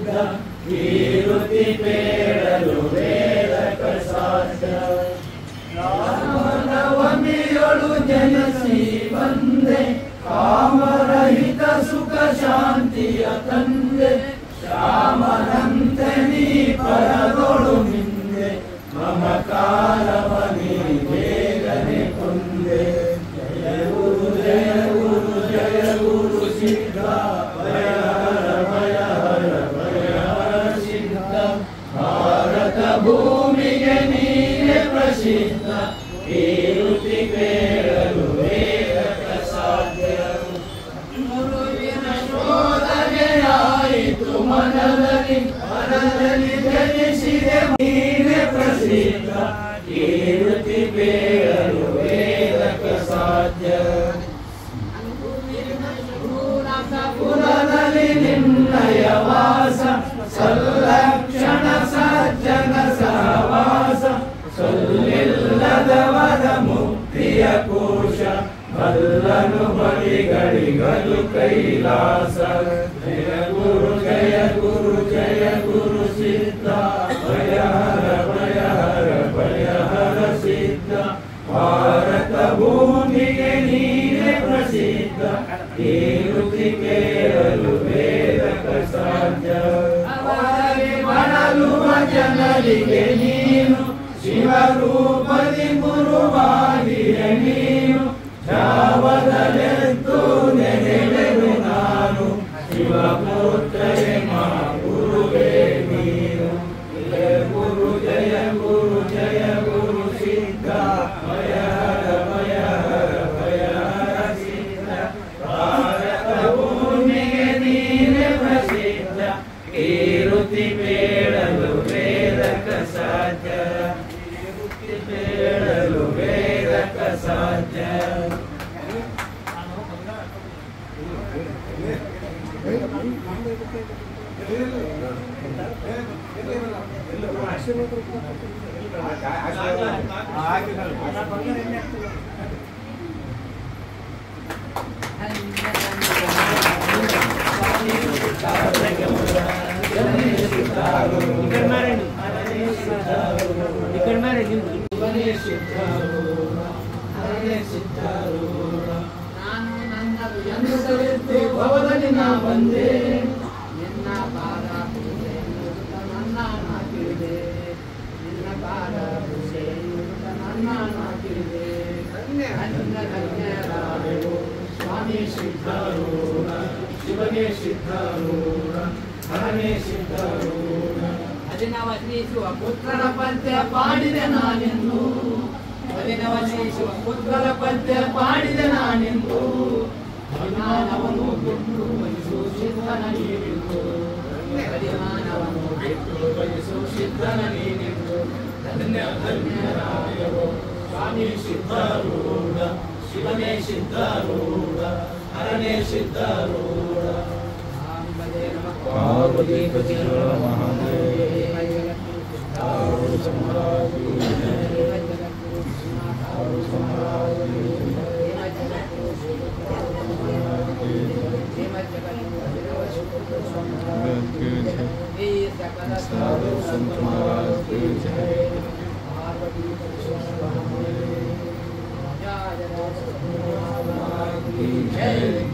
ಪ್ರಸಿದ್ಧ ಕೀರುತಿ ಪೇಳಲು ವೇದಕ ಸಾಧ್ಯ ರಾಮನವಮಿಯೊಳು ಜನಸಿ ಬಂದೆ ಕಾಮರಹಿತ ಸುಖ ಶಾಂತಿಯ ತಂದೆ ಶ್ಯಾಮನಂತೆ ನೀ ಪರದೊಳು ಮಿಂದೆ ಮಮಕಾರವನಿ ಬೇಗನೆ ಕೊಂದೆ ಜಯ ಗುರು ಜಯ ಗುರು ಜಯ ಗುರು ಸಿದ್ಧ ಭಯ ಹರ ಸಿದ್ಧ ಭಾರತ ಭೂಮಿಗೆ ನೀನೆ ಪ್ರಸಿದ್ಧ ಕೀರುತಿ ಕೇಳಲು ವೇದಕ ಸಾಧ್ಯ ಗುರುವಿನ ಶೋಧನೆಯಾಯಿತು ಮನದಲ್ಲಿ ಜನಿಸಿದೆ ನೀನೆ ಪ್ರಸಿದ್ಧ ಕೀರುತಿ ಕೇಳಲು ವೇದಕ ಸಾಧ್ಯ ಪುರದಲ್ಲಿ ನಿನ್ನಯ ವಾಸ ಸಲ್ಲಕ್ಷಣ ಸಜ್ಜನ ಸಹವಾಸ ಸೊಲ್ಲಿಲ್ಲದವರ ಮುಕ್ತಿಯ ಕೋಶ ಬಲ್ಲನು ಬಳಿಗಳಿಗಲು ಕೈಲಾಸ ಜಯ ಗುರು ಜಯ ಗುರು ಜಯ ಗುರು ಸಿದ್ಧ ಭಯ ಹರ ಸಿದ್ಧ ಭಾರತ ಭೂಮಿಗೆ ನೀನೆ ಪ್ರಸಿದ್ಧ ಕೀರುತಿ ಕೇಳಲು ವೇದಕ ಸಾಧ್ಯ ಬಳಲುವ ಜನರಿಗೆ ನೀನು ಶಿವರೂಪದಿ ಗುರುವಾಗಿಯ ನೀನು ಜಾವದಲೆದ್ದು ನೆನೆವೆನು ನಾನು ಶಿವಪುತ್ರೇ ಮಾ ಗುರುವೇ ನೀನು ಜಯ ಗುರು ಜಯ ಗುರು ಜಯ ಗುರು ಸಿದ್ಧ ಭಯ ಹರ ಸಿದ್ಧ ಭಾರತ ಭೂಮಿಗೆ ನೀನೆ ಪ್ರಸಿದ್ಧ ಕೀರುತಿ ಬೇಡಲು ವೇದಕ ಸಾಧ್ಯ ಕೀರುತಿ ಬೇಡಲು ವೇದಕ ಸಾಧ್ಯ ಭವದಲ್ಲಿ ನಾ ಬಂದೆ ನಿನ್ನ ಪಾದ ಪೂಜೆ ನನ್ನ ನಾಕಿದೆ ನಿನ್ನ ಪಾದ ಪೂಜೆ ನನ್ನ ನಾಕಿದೆ ಧನ್ಯರಾದೆವು ಸ್ವಾಮಿ ಸಿದ್ಧಾರೂಢ ಶಿವನೇ ಸಿದ್ಧಾರೂಢ ಹರನೇ ಸಿದ್ಧಾರೂಢ ಅದಿನವಶಿಸುವ ಪುತ್ರನ ಪದ್ಯ ಪಾಡಿದೆ ನಾನೆಂದು ಅದಿನವಶಿಸುವ ಪುತ್ರನ ಪದ್ಯ ಪಾಡಿದೆ ನಾನೆಂದು ಅಭಿಮಾನವನ್ನು ಬಿಟ್ಟು ಬಯಸು ಸಿದ್ಧನ ನೀನಿದ್ದು ಅಭಿಮಾನವನ್ನು ಬಿಟ್ಟು ಬಯಸು ಸಿದ್ಧನ ನೀನಿದ್ದು ಧನ್ಯರಾದೆವು ಸ್ವಾಮಿ ಸಿದ್ಧಾರೂಢ ಶಿವನೇ ಸಿದ್ಧಾರೂಢ ಹರನೇ ಸಿದ್ಧಾರೂಢ ಪಾರ್ವತಿ ಪತಿ जय